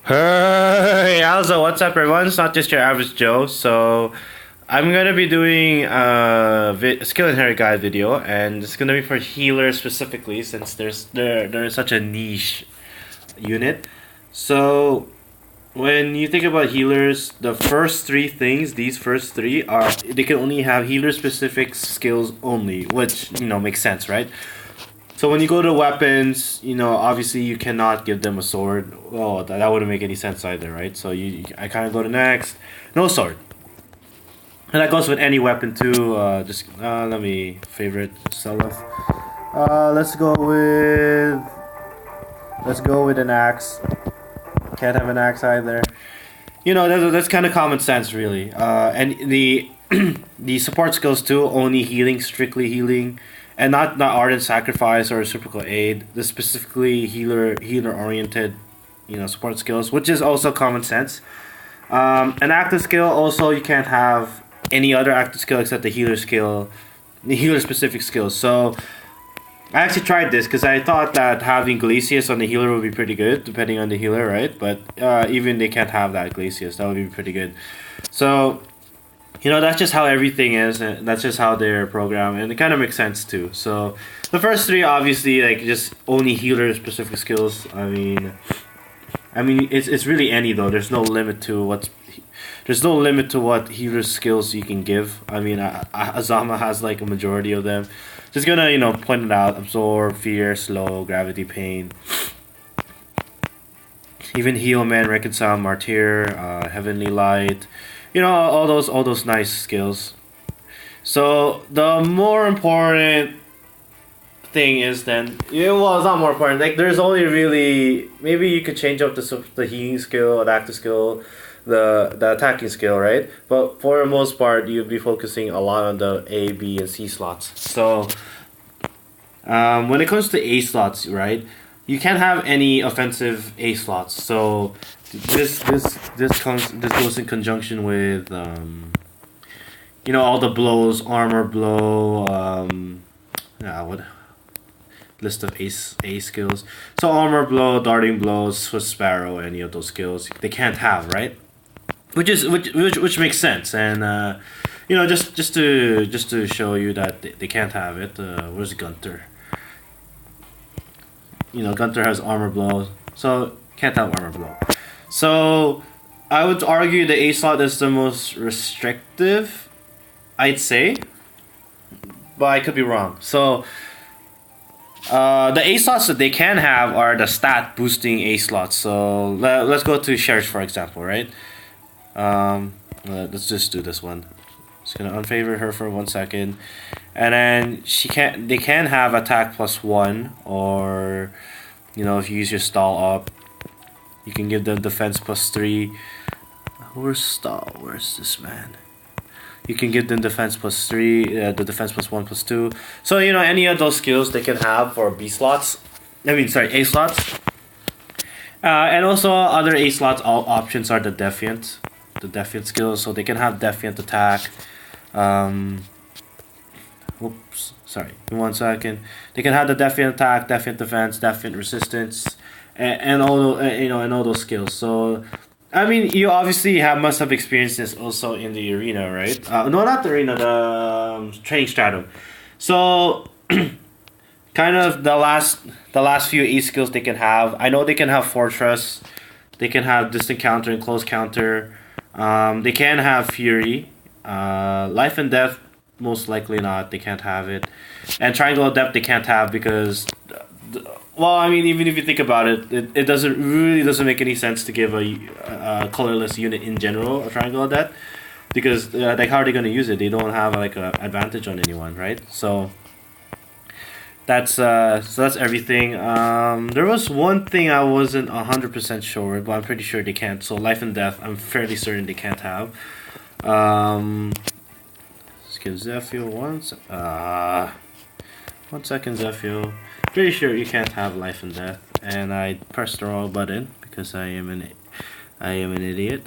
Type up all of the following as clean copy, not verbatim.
Hey, also, what's up, everyone? It's not just your average Joe. So, I'm gonna be doing a skill inherit guide video, and it's gonna be for healers specifically, since there's such a niche unit. So, when you think about healers, the first three things, these first three are they can only have healer specific skills only, which makes sense, right? So when you go to weapons, obviously you cannot give them a sword. Well, that wouldn't make any sense either, right? So I kind of go to next, no sword, and that goes with any weapon too. Just let me favorite Selef. Let's go with an axe. Can't have an axe either. That's kind of common sense, really. And the the support skills too, only healing, strictly healing, and not ardent sacrifice or reciprocal aid. The specifically healer oriented, support skills, which is also common sense. An active skill also you can't have any other active skill except the healer specific skills. So I actually tried this because I thought that having Glacius on the healer would be pretty good, depending on the healer, right? But even they can't have that Glacius. That would be pretty good. So, that's just how everything is, and that's just how they're programmed, and it kind of makes sense too. So, the first three, obviously, like just only healer specific skills. I mean, it's really any though. There's no limit to what healer skills you can give. I mean, Azama has like a majority of them. Just gonna point it out: absorb, fear, slow, gravity, pain. Even heal, man, reconcile, martyr, heavenly light. All those nice skills. So the more important thing is then, well, it's not more important. Like there's only really, maybe you could change up the healing skill, the active skill, the attacking skill, right? But for the most part, you'd be focusing a lot on the A, B, and C slots. So when it comes to A slots, right, you can't have any offensive A slots. So this goes in conjunction with all the blows, armor blow, yeah, what list of A skills. So armor blow, darting blows, Swiss sparrow, any of those skills they can't have, right? Which makes sense, and just to show you that they can't have it. Where's Gunter? Gunter has armor blow, so can't have armor blow. So I would argue the A slot is the most restrictive, I'd say, but I could be wrong. So the A slots that they can have are the stat boosting A slots. So let's go to Cherish for example, right? Let's just do this one. Just gonna unfavor her for 1 second, and then they can have attack +1, or if you use your stall up, you can give them defense +3. Where's stall? Where's this man? You can give them defense +3, the defense +1 +2. So any of those skills they can have for B slots. I mean, sorry, A slots. And also other A slots all options are the defiant skills. So they can have defiant attack. Oops, sorry. In 1 second, they can have the defiant attack, defiant defense, defiant resistance, and all those skills. So I mean, you obviously must have experienced this also in the arena, right? No, not the arena, the training stratum. So, kind of the last few E skills they can have. I know they can have fortress, they can have distant counter and close counter. They can have fury, life and death. Most likely not. They can't have it, and triangle of depth they can't have because well, I mean, even if you think about it, it doesn't make any sense to give a colorless unit in general a triangle of that, because like how are they gonna use it? They don't have like a advantage on anyone, right? So that's everything. There was one thing I wasn't 100% sure, but I'm pretty sure they can't. So life and death, I'm fairly certain they can't have. Let's give Zephyr once. 1 second, Zephyr. Pretty sure you can't have life and death, and I pressed the wrong button because I am an idiot.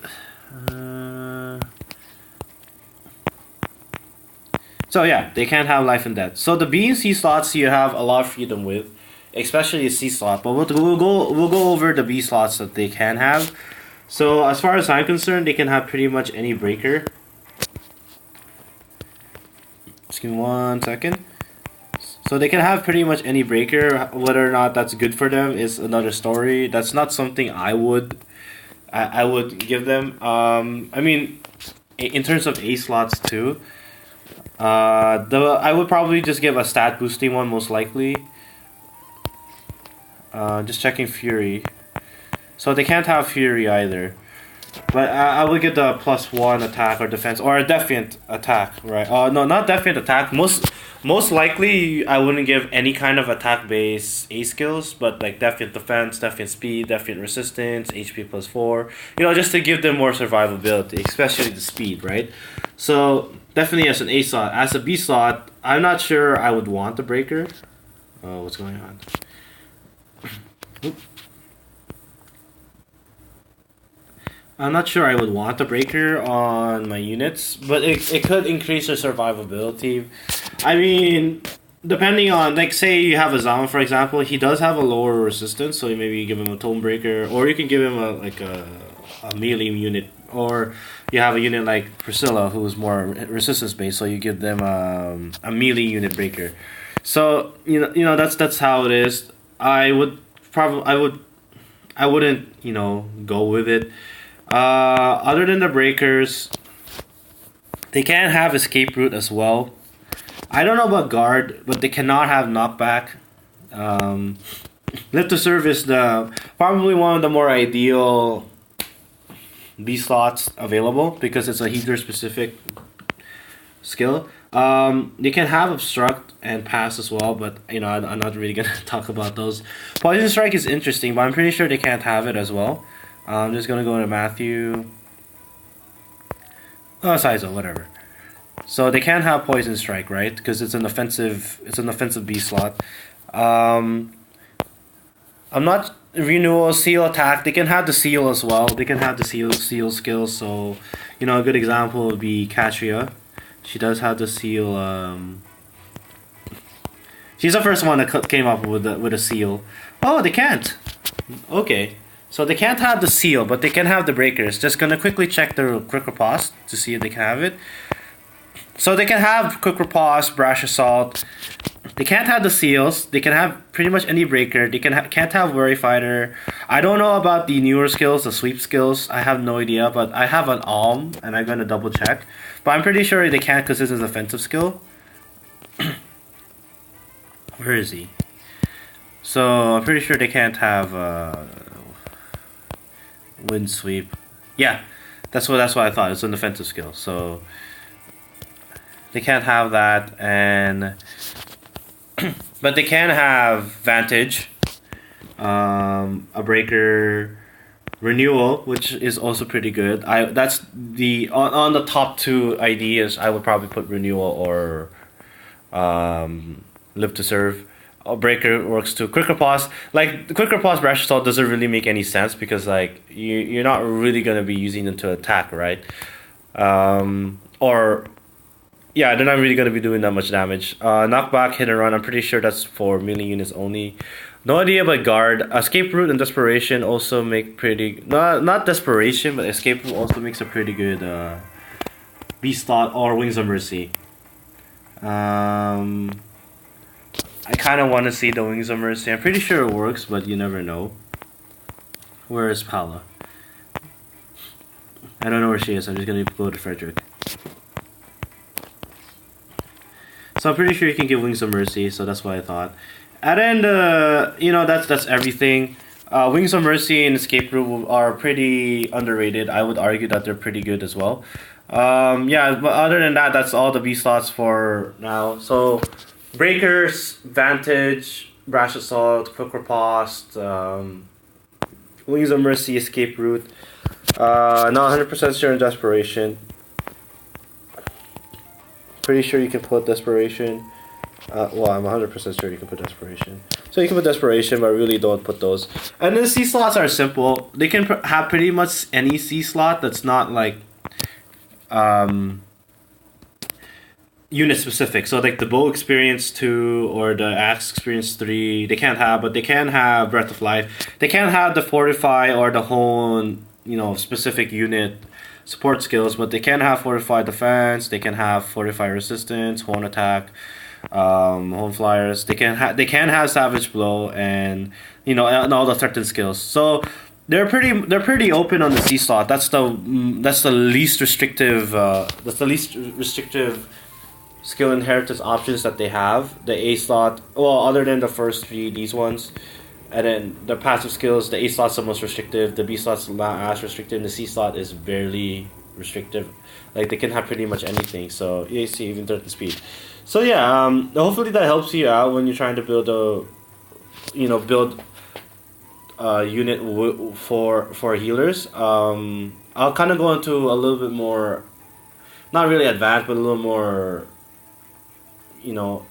So yeah, they can't have life and death. So the B and C slots you have a lot of freedom with. especially a C slot. But we'll go over the B slots that they can have. So as far as I'm concerned, they can have pretty much any breaker. Just give me 1 second. So they can have pretty much any breaker. Whether or not that's good for them is another story. That's not something I would give them. I mean, in terms of A slots too. I would probably just give a stat boosting one most likely. Just checking Fury. So they can't have Fury either. But I would get the +1 attack or defense or a defiant attack, right? No, not defiant attack. Most likely I wouldn't give any kind of attack base A skills, but like defiant defense, defiant speed, defiant resistance, HP +4. You know, just to give them more survivability, especially the speed, right? So definitely as an A slot. As a B slot, I'm not sure I would want the breaker. Oh, what's going on? Oop. I'm not sure I would want the breaker on my units, but it could increase their survivability. I mean, depending on, like, say you have a Zama, for example, he does have a lower resistance, so maybe you give him a Tome Breaker, or you can give him a melee unit, or you have a unit like Priscilla, who's more resistance based, so you give them a melee unit breaker. So that's how it is. I wouldn't go with it. Other than the breakers, they can have escape route as well. I don't know about guard, but they cannot have knockback. Lift to serve is probably one of the more ideal B slots available because it's a healer specific skill. They can have obstruct and pass as well, but I'm not really gonna talk about those. Poison strike is interesting, but I'm pretty sure they can't have it as well. I'm just gonna go to Matthew. Oh, Saizo, whatever. So they can't have poison strike, right? Because it's an offensive B slot. I'm not renewal seal attack. They can have the seal as well. They can have the seal skills. So a good example would be Katria. She does have the seal. She's the first one that came up with a seal. Oh, they can't. Okay. So they can't have the seal, but they can have the breakers. Just gonna quickly check their quick riposte to see if they can have it. So they can have quick riposte, brash assault. They can't have the seals. They can have pretty much any breaker. They can't have worry fighter. I don't know about the newer skills, the sweep skills. I have no idea, but I have an Alm, and I'm gonna double check. But I'm pretty sure they can't because this is an offensive skill. Where is he? So I'm pretty sure they can't have wind sweep. Yeah, that's what I thought. It's an offensive skill, so they can't have that. And but they can have vantage, a breaker, renewal, which is also pretty good. That's the on the top two ideas. I would probably put renewal or live to serve. A breaker works too. Quick riposte, like the quick riposte brash assault doesn't really make any sense because like you're not really gonna be using them to attack, right? Or yeah, they're not really gonna be doing that much damage. Knockback, hit and run. I'm pretty sure that's for melee units only. No idea about guard. Escape route and desperation also make pretty not desperation, but escape route also makes a pretty good beast slot or wings of mercy. I kind of want to see the Wings of Mercy. I'm pretty sure it works, but you never know. Where is Paula? I don't know where she is. I'm just going to go to Frederick. So I'm pretty sure you can give Wings of Mercy, so that's what I thought. And then, that's everything. Wings of Mercy and Escape Route are pretty underrated. I would argue that they're pretty good as well. Yeah, but other than that, that's all the B slots for now. So breakers, vantage, brash assault, quick riposte, wings of mercy, escape route. Not 100% sure in desperation. Pretty sure you can put desperation. Well, I'm 100% sure you can put desperation. So you can put desperation, but really don't put those. And then C slots are simple. They can have pretty much any C slot that's not like unit specific. So like the bow experience 2 or the axe experience 3, they can't have, but they can have breath of life. They can't have the fortify or the hone, specific unit support skills, but they can have fortify defense. They can have fortify resistance, hone attack, home flyers. They can have savage blow and and all the threatened skills. So they're pretty open on the C slot. That's the least restrictive skill inheritance options that they have. The A slot, well, other than the first three, these ones, and then the passive skills, the A slot's the most restrictive, the B slot's not as restrictive, and the C slot is barely restrictive. Like they can have pretty much anything. So AC, even 30 speed. So yeah, hopefully that helps you out when you're trying to build a unit for healers. I'll kind of go into a little bit more, not really advanced, but a little more, you know,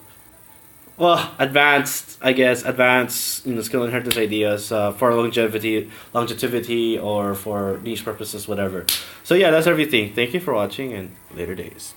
advanced, I guess, skill inheritance ideas for longevity, or for niche purposes, whatever. So yeah, that's everything. Thank you for watching, and later days.